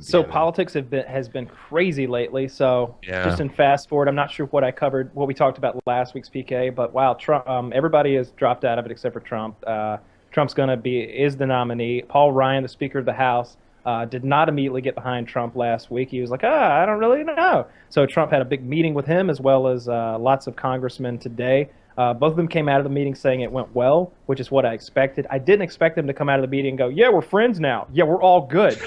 So politics has been crazy lately. So just in fast forward, I'm not sure what we talked about last week's PKA, but wow, Trump, everybody has dropped out of it except for Trump. Trump's is the nominee. Paul Ryan, the Speaker of the House, did not immediately get behind Trump last week. He was like, I don't really know. So Trump had a big meeting with him as well as lots of congressmen today. Both of them came out of the meeting saying it went well, which is what I expected. I didn't expect them to come out of the meeting and go, yeah, we're friends now. Yeah, we're all good.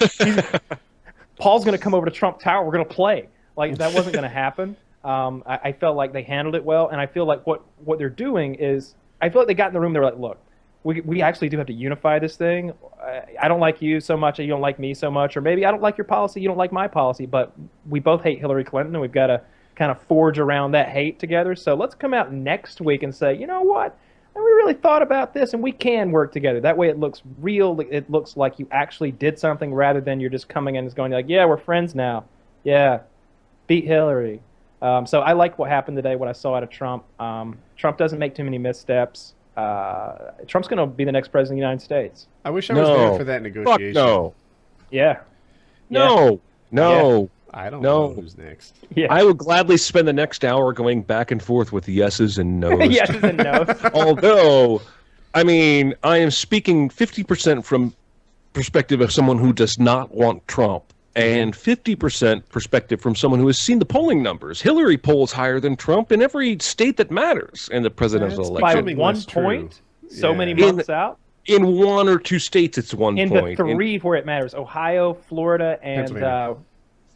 Paul's going to come over to Trump Tower. We're going to play. Like, that wasn't going to happen. I felt like they handled it well, and I feel like what they're doing is, I feel like they got in the room, they were like, look, we actually do have to unify this thing. I don't like you so much, and you don't like me so much, or maybe I don't like your policy, you don't like my policy, but we both hate Hillary Clinton, and we've got to kind of forge around that hate together. So let's come out next week and say, you know what? We really thought about this, and we can work together. That way it looks real. It looks like you actually did something rather than you're just coming in and going like, yeah, we're friends now. Yeah, beat Hillary. So I like what happened today, what I saw out of Trump. Trump doesn't make too many missteps. Trump's going to be the next president of the United States. I wish I was there for that negotiation. Fuck no. Yeah. No. Yeah. I don't know who's next. Yeah. I would gladly spend the next hour going back and forth with yeses and no's. Yeses and no's. Although, I mean, I am speaking 50% from perspective of someone who does not want Trump, and 50% perspective from someone who has seen the polling numbers. Hillary polls higher than Trump in every state that matters in the presidential election. By 1 point? So many months out? In 1 or 2 states, it's 1 point. In the 3 where it matters, Ohio, Florida, and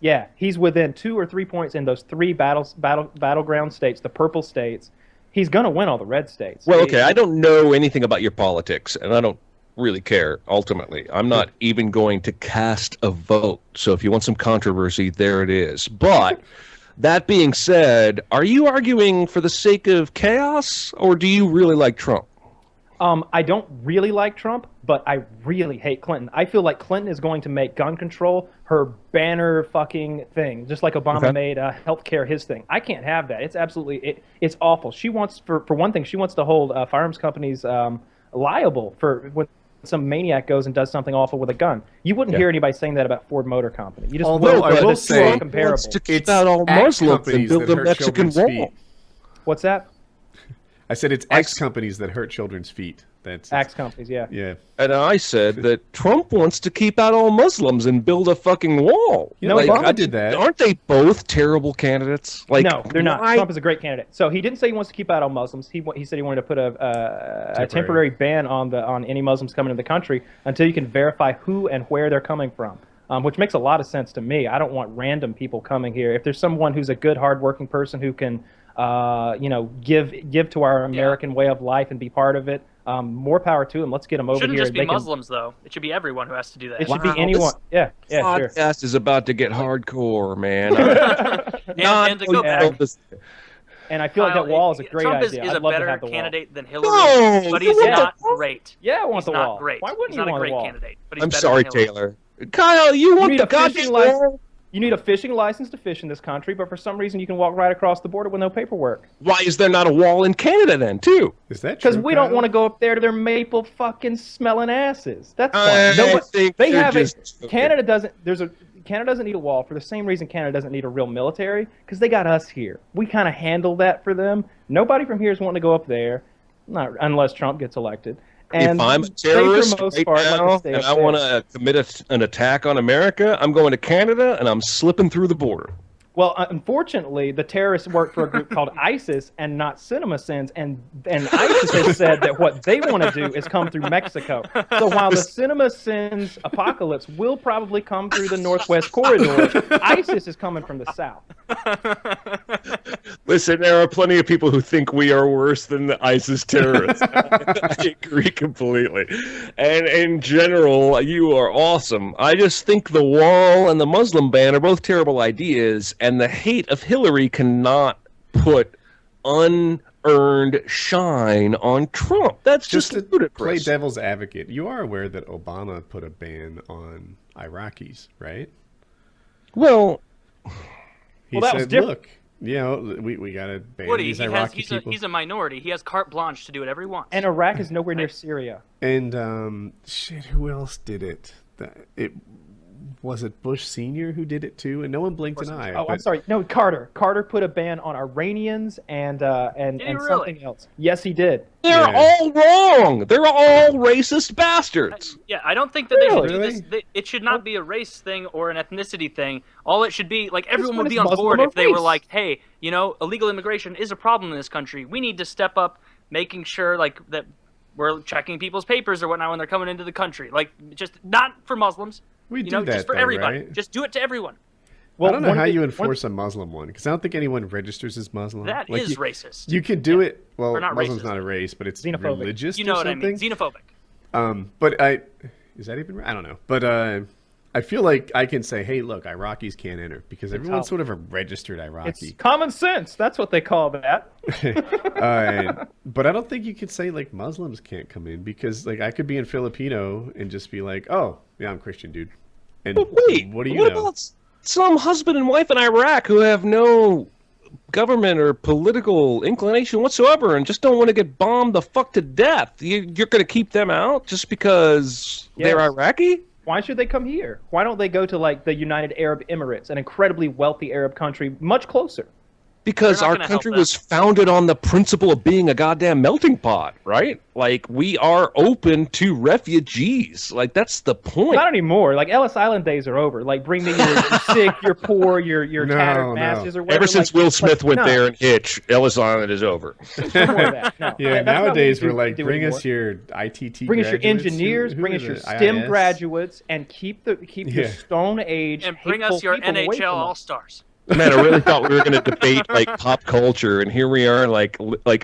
yeah, he's within 2 or 3 points in those 3 battleground states, the purple states. He's going to win all the red states. Well, okay, I don't know anything about your politics, and I don't really care, ultimately. I'm not even going to cast a vote. So if you want some controversy, there it is. But that being said, are you arguing for the sake of chaos, or do you really like Trump? I don't really like Trump, but I really hate Clinton. I feel like Clinton is going to make gun control her banner fucking thing, just like Obama made healthcare his thing. I can't have that. It's absolutely, it's awful. She wants, for one thing, she wants to hold firearms companies liable for when some maniac goes and does something awful with a gun. You wouldn't hear anybody saying that about Ford Motor Company. You just Although I will say, comparable. To keep out all Muslims and build a Mexican wall. What's that? I said it's X companies that hurt children's feet. That's X companies, yeah. Yeah. And I said that Trump wants to keep out all Muslims and build a fucking wall. You know, Obama did that. Aren't they both terrible candidates? Like, no, they're not. Trump is a great candidate. So he didn't say he wants to keep out all Muslims. He said he wanted to put a temporary ban on any Muslims coming to the country until you can verify who and where they're coming from. Which makes a lot of sense to me. I don't want random people coming here. If there's someone who's a good, hardworking person who can, give to our American way of life and be part of it, more power to them. Let's get them over here. It shouldn't just be Muslims, though. It should be everyone who has to do that. It should be anyone. Yeah, sure. Podcast is about to get hardcore, man. And to go back. And I feel like that wall is a great Trump idea. is a better candidate than Hillary, but he's not great. Yeah, I want the wall. Great. Why wouldn't he's you not want a great the wall? candidate, but he's I'm better sorry, than Hillary. Taylor. Kyle, you want the goddamn wall? You need a fishing license to fish in this country, but for some reason you can walk right across the border with no paperwork. Why is there not a wall in Canada then, too? Is that true? Because we don't want to go up there to their maple fucking smelling asses. That's fine. They have it. Canada doesn't. Canada doesn't need a wall for the same reason Canada doesn't need a real military, because they got us here. We kind of handle that for them. Nobody from here is wanting to go up there, not unless Trump gets elected. And if I'm a terrorist right now and I want to commit an attack on America, I'm going to Canada and I'm slipping through the border. Well, unfortunately, the terrorists work for a group called ISIS and not CinemaSins, and ISIS has said that what they want to do is come through Mexico. So while the CinemaSins apocalypse will probably come through the Northwest Corridor, ISIS is coming from the south. Listen, there are plenty of people who think we are worse than the ISIS terrorists. I agree completely. And in general, you are awesome. I just think the wall and the Muslim ban are both terrible ideas, and the hate of Hillary cannot put unearned shine on Trump. That's just ludicrous. Play devil's advocate. You are aware that Obama put a ban on Iraqis, right? Well, he said, look, you know, we got to ban these Iraqi people. He's a minority. He has carte blanche to do whatever he wants. And Iraq is nowhere near Syria. And, who else did it? was it Bush Sr. who did it too? And no one blinked an eye. Oh, I'm sorry. No, Carter. Carter put a ban on Iranians and something else. Yes, he did. They're all wrong. They're all racist bastards. I don't think that they should do this. It should not be a race thing or an ethnicity thing. All it should be, like, everyone would be on board if they were like, hey, you know, illegal immigration is a problem in this country. We need to step up making sure, like, that we're checking people's papers or whatnot when they're coming into the country. Like, just not for Muslims. We do that, just for though, everybody. right? Just do it to everyone. Well, I don't know how you enforce a Muslim one, because I don't think anyone registers as Muslim. That is racist. You can do it. Well, not Muslim's racist. not a race, but it's Xenophobic. religious. You know or what I something. mean? Xenophobic. But is that even right? I don't know. But I feel like I can say, hey, look, Iraqis can't enter because everyone's sort of a registered Iraqi. It's common sense. That's what they call that. But I don't think you could say like Muslims can't come in because like I could be in Filipino and just be like, oh, yeah, I'm Christian, dude. And but wait, what do you what know? about some husband and wife in Iraq who have no government or political inclination whatsoever and just don't want to get bombed the fuck to death? You're going to keep them out just because they're Iraqi? Why should they come here? Why don't they go to like the United Arab Emirates, an incredibly wealthy Arab country, much closer? Because our country was founded on the principle of being a goddamn melting pot, right? Like, we are open to refugees. Like, that's the point. Not anymore. Like, Ellis Island days are over. Like, bring me your sick, your poor, your tattered masses or whatever. Ever since Will Smith went there and Hitch, Ellis Island is over. Nowadays we're like, bring us your ITT Bring us your graduates. engineers, bring us your STEM graduates, and keep your Stone Age and bring us your NHL All-Stars. Man, I really thought we were going to debate like pop culture, and here we are, like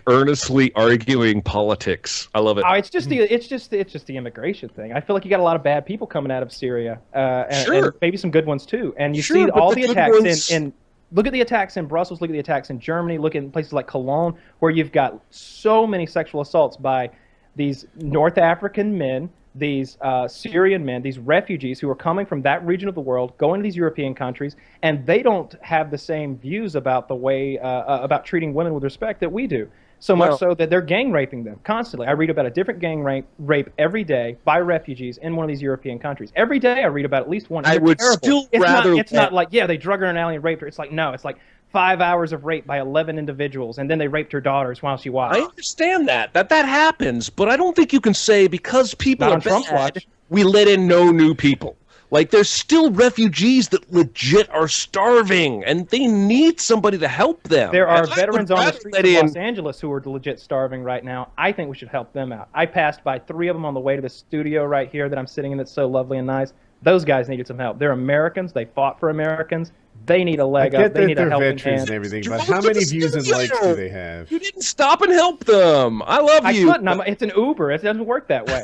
earnestly arguing politics. I love it. Oh, it's just the immigration thing. I feel like you got a lot of bad people coming out of Syria, and maybe some good ones too. And you see all the attacks in. Look at the attacks in Brussels. Look at the attacks in Germany. Look at places like Cologne, where you've got so many sexual assaults by these North African men, these Syrian men, these refugees who are coming from that region of the world, going to these European countries, and they don't have the same views about the way about treating women with respect that we do. So much so that they're gang raping them constantly. I read about a different gang rape every day by refugees in one of these European countries. Every day I read about at least one. I would still rather. It's not like they drug her in an alley and raped her. It's like no, it's like 5 hours of rape by 11 individuals, and then they raped her daughters while she watched. I understand that happens, but I don't think you can say because people are bad, we let in no new people. Like, there's still refugees that legit are starving, and they need somebody to help them. There are veterans on the streets of Los Angeles who are legit starving right now. I think we should help them out. I passed by 3 of them on the way to the studio right here that I'm sitting in that's so lovely and nice. Those guys needed some help. They're Americans. They fought for Americans. They need a leg up. They need a helping hand. And everything, but how many views and likes do they have? You didn't stop and help them. I love you. I couldn't. It's an Uber. It doesn't work that way.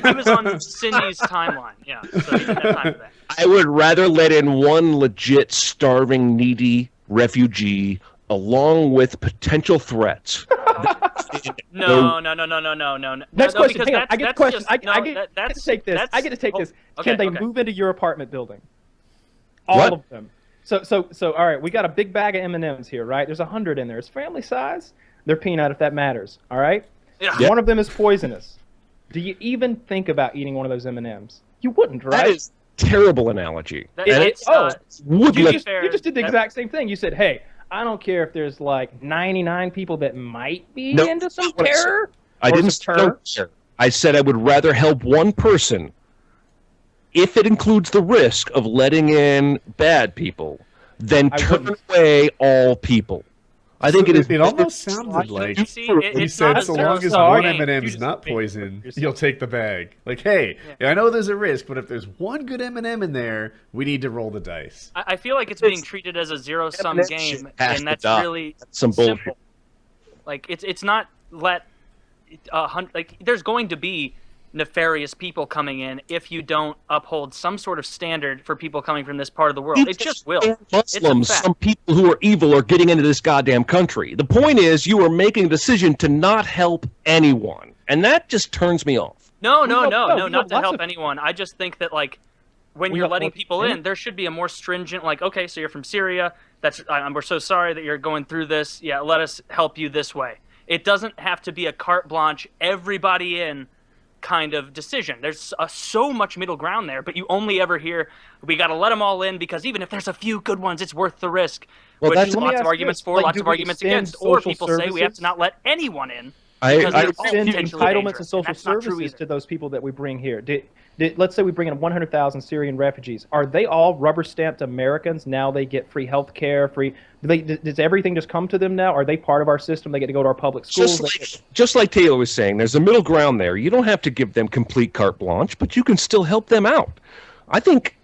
He was on Cindy's timeline. Yeah, so he didn't have time for that. I would rather let in one legit starving, needy refugee along with potential threats. No. Next question. Hang on. I get the question. I get to take this. I get to take this. Can they move into your apartment building? All of them. So, all right, we got a big bag of M&Ms here, right? There's 100 in there. It's family size. They're peanut, if that matters, all right? Yeah. One of them is poisonous. Do you even think about eating one of those M&Ms? You wouldn't, right? That is a terrible analogy. You just did the exact same thing. You said, hey, I don't care if there's like 99 people that might be into some terror. I didn't say I said I would rather help one person if it includes the risk of letting in bad people, then turn away all people. I think it is. It almost sounded like you said, so long as one M&M's not poison, you'll take the bag. Like, hey, I know there's a risk, but if there's one good M&M in there, we need to roll the dice. I feel like it's being treated as a zero-sum game, and that's really some bullshit. Simple. Like, it's not there's going to be nefarious people coming in if you don't uphold some sort of standard for people coming from this part of the world. It just will. Muslims, some people who are evil are getting into this goddamn country. The point is you are making a decision to not help anyone, and that just turns me off. No, not to help anyone. I just think that, like, when you're letting people in, there should be a more stringent, like, okay, so you're from Syria. We're so sorry that you're going through this. Yeah, let us help you this way. It doesn't have to be a carte blanche, everybody in, kind of decision. There's so much middle ground there, but you only ever hear, we got to let them all in because even if there's a few good ones, it's worth the risk. Well, which that's lots of arguments for, lots of arguments against. Or people say we have to not let anyone in. I extend entitlements and social services to those people that we bring here. Let's say we bring in 100,000 Syrian refugees. Are they all rubber-stamped Americans? Now they get free health care, does everything just come to them now? Are they part of our system? They get to go to our public schools? Just like Taylor was saying, there's a middle ground there. You don't have to give them complete carte blanche, but you can still help them out. I think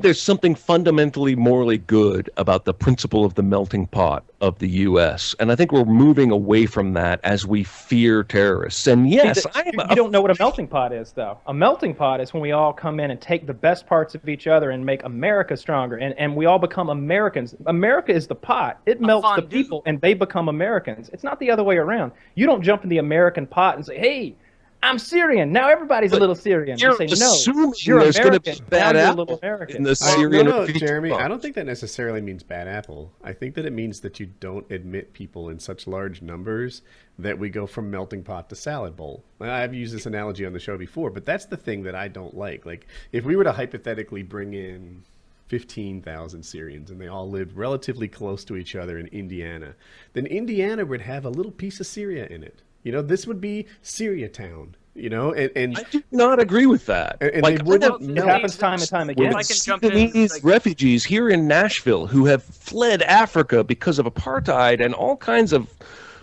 there's something fundamentally morally good about the principle of the melting pot of the U.S., and I think we're moving away from that as we fear terrorists. And yes, you don't know what a melting pot is, though. A melting pot is when we all come in and take the best parts of each other and make America stronger, and we all become Americans. America is the pot. It melts the people, and they become Americans. It's not the other way around. You don't jump in the American pot and say, hey, I'm Syrian. Now everybody's a little Syrian. You're say, assuming you're there's going to be American. bad Now apple in the Syrian. No, Jeremy, I don't think that necessarily means bad apple. I think that it means that you don't admit people in such large numbers that we go from melting pot to salad bowl. I've used this analogy on the show before, but that's the thing that I don't like. Like, if we were to hypothetically bring in 15,000 Syrians and they all lived relatively close to each other in Indiana, then Indiana would have a little piece of Syria in it. You know, this would be Syria town, you know, and I do not agree with that. And like, it happens time and time again. Sudanese refugees here in Nashville who have fled Africa because of apartheid and all kinds of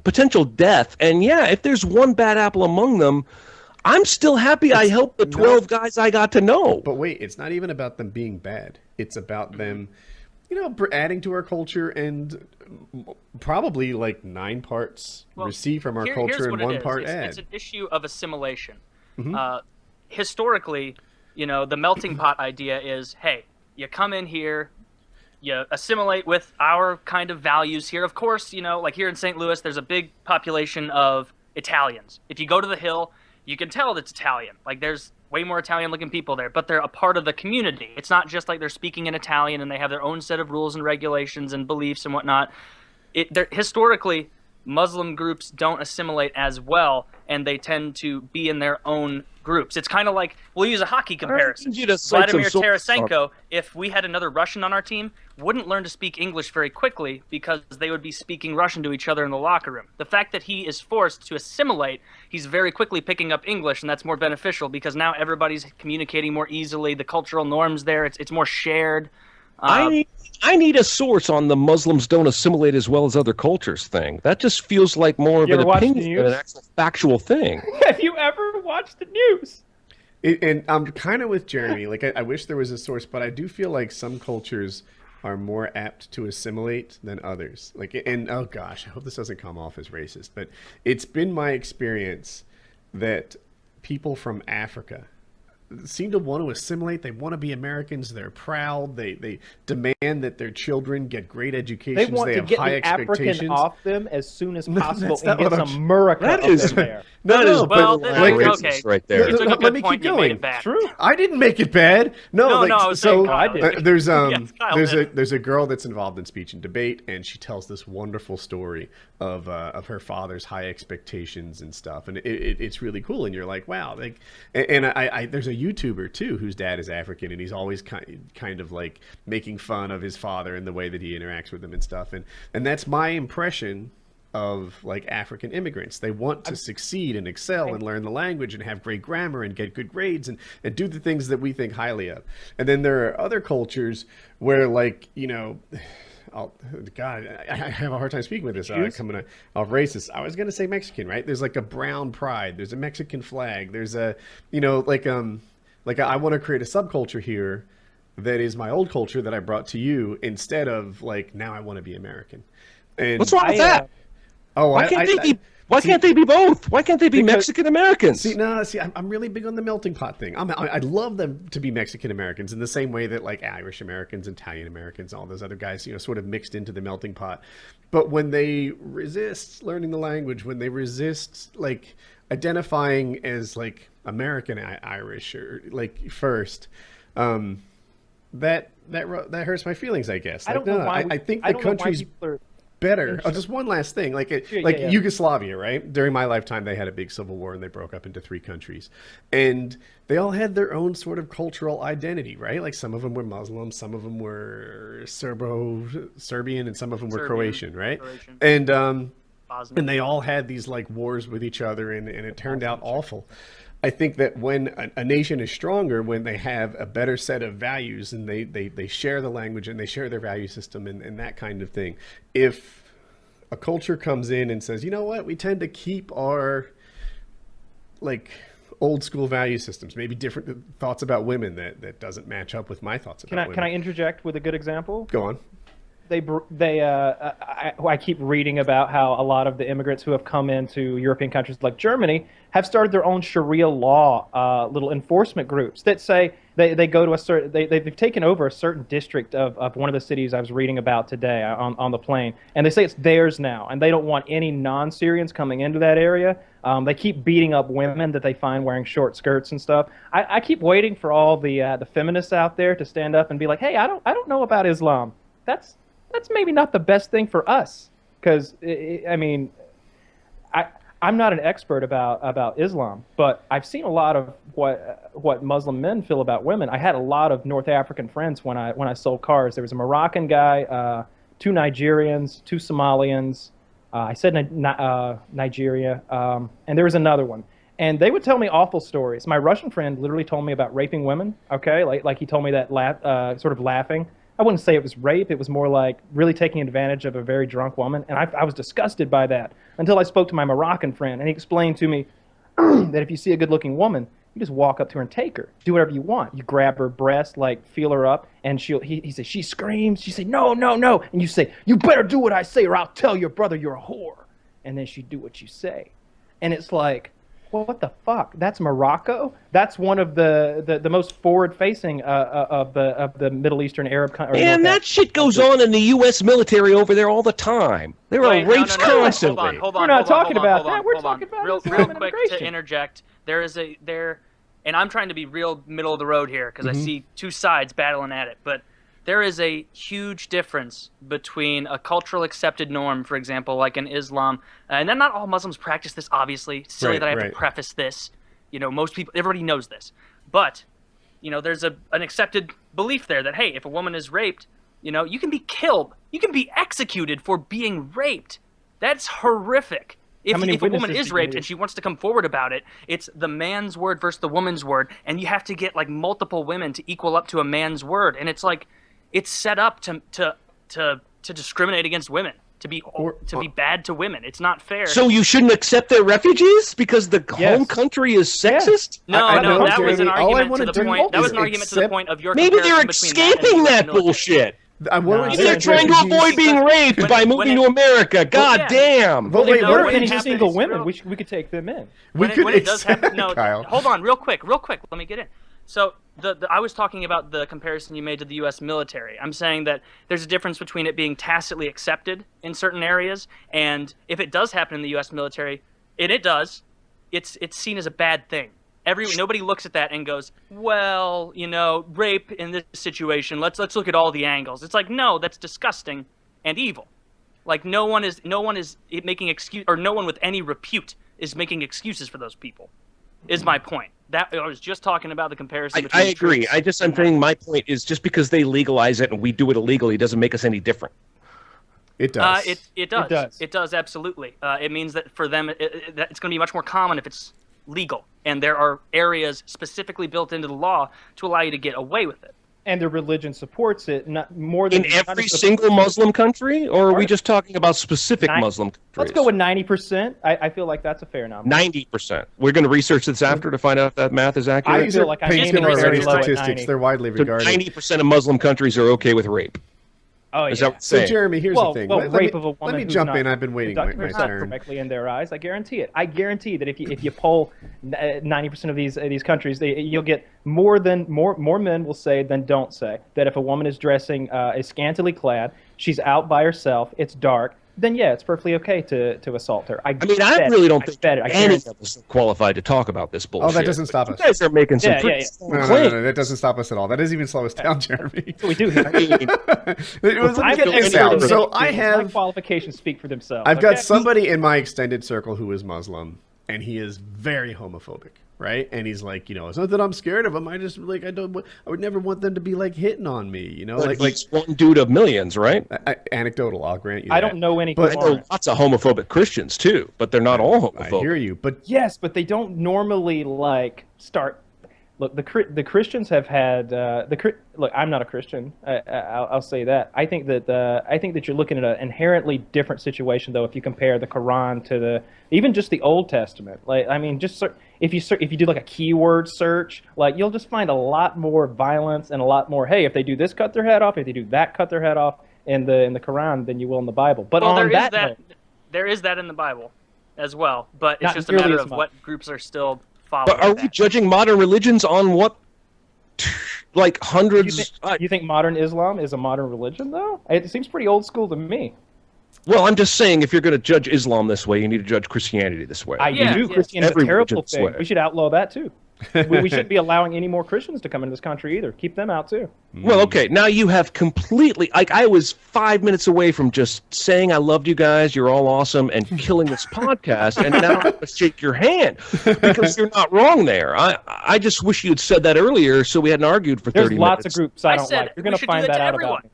potential death. And yeah, if there's one bad apple among them, I'm still happy I helped the 12 guys I got to know. But wait, it's not even about them being bad. It's about them, you know, adding to our culture and probably like 9 parts receive from our culture and 1 part add. It's an issue of assimilation. Historically, you know, the melting pot idea is, hey, you come in here, you assimilate with our kind of values here. Of course, you know, like here in St. Louis, there's a big population of Italians. If you go to the Hill, you can tell it's Italian. Like, there's way more Italian-looking people there, but they're a part of the community. It's not just like they're speaking in Italian and they have their own set of rules and regulations and beliefs and whatnot. Historically, Muslim groups don't assimilate as well, and they tend to be in their own groups. It's kind of like, we'll use a hockey comparison. Vladimir Tarasenko, if we had another Russian on our team, wouldn't learn to speak English very quickly because they would be speaking Russian to each other in the locker room. The fact that he is forced to assimilate, he's very quickly picking up English, and that's more beneficial because now everybody's communicating more easily. The cultural norms there, it's more shared. I need a source on the Muslims don't assimilate as well as other cultures thing. That just feels like more of an opinion than an actual factual thing. Have you ever watched the news? And I'm kind of with Jeremy. Like, I wish there was a source, but I do feel like some cultures are more apt to assimilate than others. Like, and oh gosh, I hope this doesn't come off as racist, but it's been my experience that people from Africa seem to want to assimilate. They want to be Americans. They're proud. They demand that their children get great education. They want to get the African off them as soon as possible and get some America up in there. Okay. Right there. Let me keep going. True. I didn't make it bad. I did. There's a girl that's involved in speech and debate, and she tells this wonderful story of her father's high expectations and stuff, and it's really cool. And you're like, wow. Like, and I there's a YouTuber too whose dad is African, and he's always kind of like making fun of his father and the way that he interacts with him and stuff. And that's my impression of like African immigrants. They want to succeed and excel and learn the language and have great grammar and get good grades and do the things that we think highly of. And then there are other cultures where, like, you know, I have a hard time speaking with this. Coming off racist. I was going to say Mexican, right? There's like a brown pride. There's a Mexican flag. There's a, you know, like I want to create a subculture here that is my old culture that I brought to you instead of like, now I want to be American. And what's wrong with that? Why can't they be both? Why can't they be Mexican Americans? I'm really big on the melting pot thing. I'd love them to be Mexican Americans in the same way that like Irish Americans, Italian Americans, all those other guys, you know, sort of mixed into the melting pot. But when they resist learning the language, when they resist like identifying as like American Irish or like first, that hurts my feelings, I guess. I don't know why. I think the country's. better. Oh, just one last thing, like Yugoslavia, right? During my lifetime, they had a big civil war and they broke up into 3 countries, and they all had their own sort of cultural identity, right? Like some of them were Muslim, some of them were Serbian, and some of them were Croatian, right? And they all had these like wars with each other, and it turned out awful. I think that when a nation is stronger, when they have a better set of values and they share the language and they share their value system and that kind of thing. If a culture comes in and says, you know what, we tend to keep our like old school value systems, maybe different thoughts about women that doesn't match up with my thoughts about women. Can I interject with a good example? Go on. I keep reading about how a lot of the immigrants who have come into European countries like Germany have started their own Sharia law little enforcement groups that say they go to a certain they've taken over a certain district of one of the cities I was reading about today on the plane, and they say it's theirs now, and they don't want any non-Syrians coming into that area. They keep beating up women that they find wearing short skirts and stuff. I keep waiting for all the feminists out there to stand up and be like, hey, I don't know about Islam. That's maybe not the best thing for us, because I mean, I'm not an expert about Islam, but I've seen a lot of what Muslim men feel about women. I had a lot of North African friends when I sold cars. There was a Moroccan guy, 2 Nigerians, 2 Somalians. I said Nigeria, and there was another one. And they would tell me awful stories. My Russian friend literally told me about raping women. Okay, like he told me that sort of laughing. I wouldn't say it was rape. It was more like really taking advantage of a very drunk woman. And I was disgusted by that until I spoke to my Moroccan friend. And he explained to me that if you see a good-looking woman, you just walk up to her and take her. Do whatever you want. You grab her breast, like feel her up. And he said, she screams. She say, no, no, no. And you say, you better do what I say or I'll tell your brother you're a whore. And then she'd do what you say. And it's like, well, what the fuck? That's Morocco. That's one of the most forward-facing of the Middle Eastern Arab countries. And that shit goes on in the U.S. military over there all the time. There are rapes constantly. Hold on. We're not talking about that. We're talking about real quick to interject. And I'm trying to be real middle of the road here because I see 2 sides battling at it, but there is a huge difference between a cultural accepted norm, for example, like in Islam, and then not all Muslims practice this, obviously. It's silly that I have to preface this. You know, most people, everybody knows this. But, you know, there's an accepted belief there that, hey, if a woman is raped, you know, you can be killed. You can be executed for being raped. That's horrific. If a woman is raped and she wants to come forward about it, it's the man's word versus the woman's word, and you have to get, like, multiple women to equal up to a man's word. And it's like, it's set up to discriminate against women, to be bad to women. It's not fair. So you shouldn't accept their refugees because the home country is sexist? No, that was an argument to the point. That was an argument to the point of your. Maybe they're escaping that bullshit. Maybe they're trying to avoid being raped by moving to America. God damn! Well, wait, what if any single women? We could take them in. When it does happen, hold on, real quick. Let me get in. So I was talking about the comparison you made to the U.S. military. I'm saying that there's a difference between it being tacitly accepted in certain areas, and if it does happen in the U.S. military, it does, it's seen as a bad thing. Nobody looks at that and goes, well, you know, rape in this situation. Let's look at all the angles. It's like, no, that's disgusting and evil. Like no one is making excuse, or no one with any repute is making excuses for those people. Is my point. That I was just talking about the comparison. I agree. I'm saying my point is just because they legalize it and we do it illegally doesn't make us any different. It does. It does. It does absolutely. It means that for them, it's going to be much more common if it's legal, and there are areas specifically built into the law to allow you to get away with it. And their religion supports it more than in every single Muslim country, or are we just talking about specific Muslim countries? Let's go with 90%. I feel like that's a fair number. 90%. We're going to research this after to find out if that math is accurate. I feel like Painkiller Already statistics. They're widely regarded. 90% of Muslim countries are okay with rape. Oh, yeah. So, Jeremy, here's the thing. Rape of a woman. Let me jump in. I've been waiting my turn. Correctly in their eyes, I guarantee it. I guarantee that if you poll 90% of these countries, you'll get more men will say than don't say that if a woman is dressing is scantily clad, she's out by herself, it's dark, then yeah, it's perfectly okay to assault her. I mean, I really don't think any of us are qualified to talk about this bullshit. Oh, that doesn't stop us. You guys are making some pretty No, that doesn't stop us at all. That doesn't even slow us down, Jeremy. We do. So I have my qualifications speak for themselves. I've got somebody in my extended circle who is Muslim, and he is very homophobic. Right, and he's like, it's not that I'm scared of them. I just I would never want them to be like hitting on me, like one dude of millions, right? Anecdotal, I'll grant you. I don't know any, but I know lots of homophobic Christians too, but they're not all homophobic. I hear you, but yes, but they don't normally start. Look, the Christians have had look. I'm not a Christian. I'll say that. I think that you're looking at an inherently different situation, though, if you compare the Quran to even just the Old Testament. If you do like a keyword search, you'll just find a lot more violence and a lot more. Hey, if they do this, cut their head off. If they do that, cut their head off in the Quran than you will in the Bible. But there is that in the Bible as well. But it's just a matter of what groups are still. But are we judging modern religions on what, hundreds? You think modern Islam is a modern religion, though? It seems pretty old school to me. Well, I'm just saying, if you're going to judge Islam this way, you need to judge Christianity this way. Christianity is a terrible thing. We should outlaw that, too. We shouldn't be allowing any more Christians to come into this country either. Keep them out too. Well, okay. Now you have completely. I was 5 minutes away from just saying I loved you guys. You're all awesome, and killing this podcast. And now I'm going to shake your hand because you're not wrong there. I just wish you'd said that earlier, so we hadn't argued for 30 minutes. There's lots of groups I don't like. You're going to find that out about me.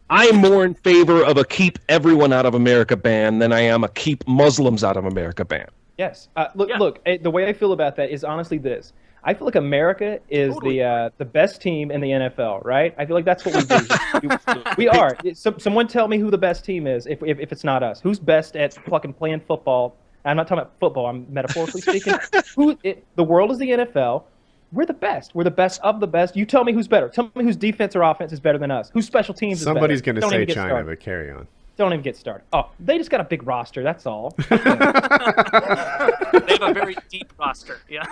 I'm more in favor of a keep everyone out of America ban than I am a keep Muslims out of America ban. Yes. Look. The way I feel about that is honestly this. I feel like America is the best team in the NFL, right? I feel like that's what we do. We are. Someone tell me who the best team is if it's not us. Who's best at fucking playing football? I'm not talking about football. I'm metaphorically speaking. The world is the NFL. We're the best. We're the best of the best. You tell me who's better. Tell me whose defense or offense is better than us. Whose special teams is better. Somebody's going to say China, but carry on. Don't even get started. Oh, they just got a big roster. That's all. They have a very deep roster. Yeah.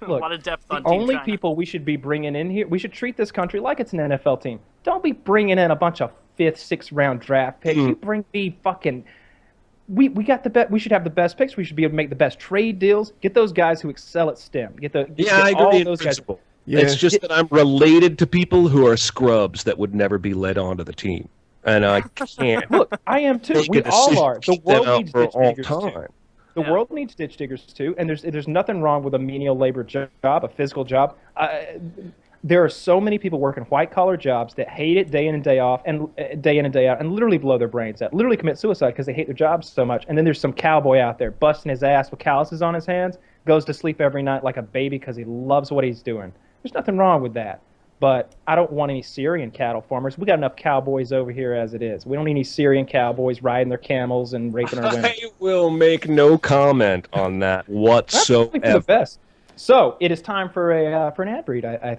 Look, a lot of depth on the Team only China. people we should be bringing in here, we should treat this country like it's an NFL team. Don't be bringing in a bunch of 5th, 6th round draft picks. You bring me fucking. We got the best. We should have the best picks. We should be able to make the best trade deals. Get those guys who excel at STEM. I agree in principle. Yeah. It's just that I'm related to people who are scrubs that would never be led onto the team. And I can't. Look, I am too. We all are. The world needs ditch diggers too. The world needs ditch diggers too. And there's nothing wrong with a menial labor job, a physical job. There are so many people working white collar jobs that hate it day in and day off, and day in and day out, and literally blow their brains out, literally commit suicide because they hate their jobs so much. And then there's some cowboy out there busting his ass with calluses on his hands, goes to sleep every night like a baby because he loves what he's doing. There's nothing wrong with that. But I don't want any Syrian cattle farmers. We got enough cowboys over here as it is. We don't need any Syrian cowboys riding their camels and raping our women. I will make no comment on that whatsoever. That's the best. So it is time for an ad read. I